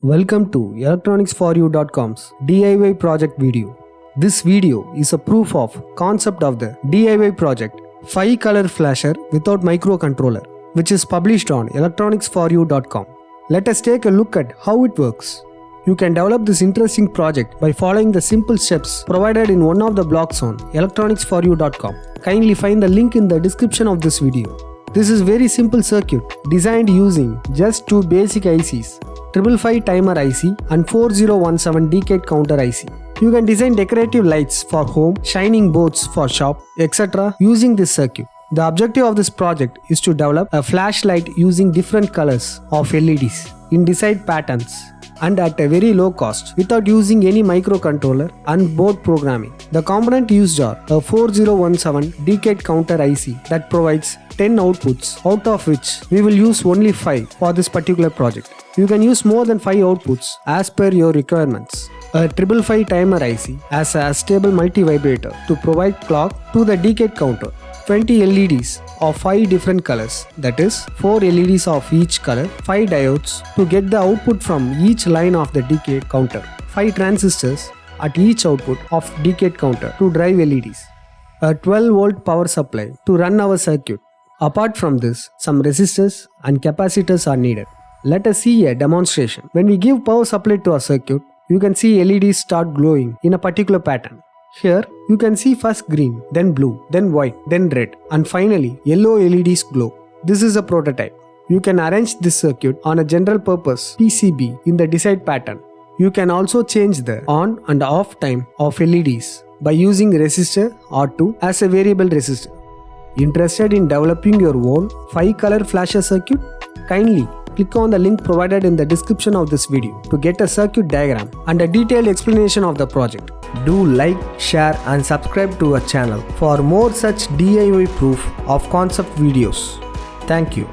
Welcome to electronicsforyou.com's DIY project video. This video is a proof of concept of the DIY project 5-color flasher without microcontroller, which is published on electronicsforyou.com. Let us take a look at how it works. You can develop this interesting project by following the simple steps provided in one of the blogs on electronicsforyou.com. Kindly find the link in the description of this video. This is very simple circuit designed using just two basic ICs, 555 timer IC and 4017 decade counter IC. You can design decorative lights for home, shining boards for shop, etc. using this circuit. The objective of this project is to develop a flashlight using different colors of LEDs in desired patterns and at a very low cost without using any microcontroller and board programming. The component used are a 4017 decade counter IC that provides 10 outputs, out of which we will use only 5 for this particular project. You can use more than 5 outputs as per your requirements. A 555 timer IC has a stable multi-vibrator to provide clock to the decade counter. 20 LEDs of 5 different colors, that is 4 LEDs of each color, 5 diodes to get the output from each line of the decade counter, 5 transistors at each output of decade counter to drive LEDs, a 12-volt power supply to run our circuit. Apart from this, some resistors and capacitors are needed. Let us see a demonstration. When we give power supply to a circuit, you can see LEDs start glowing in a particular pattern. Here, you can see first green, then blue, then white, then red, and finally yellow LEDs glow. This is a prototype. You can arrange this circuit on a general purpose PCB in the desired pattern. You can also change the on and off time of LEDs by using resistor R2 as a variable resistor. Interested in developing your own 5-color flasher circuit? Kindly click on the link provided in the description of this video to get a circuit diagram and a detailed explanation of the project. Do like, share and subscribe to our channel for more such DIY proof of concept videos. Thank you.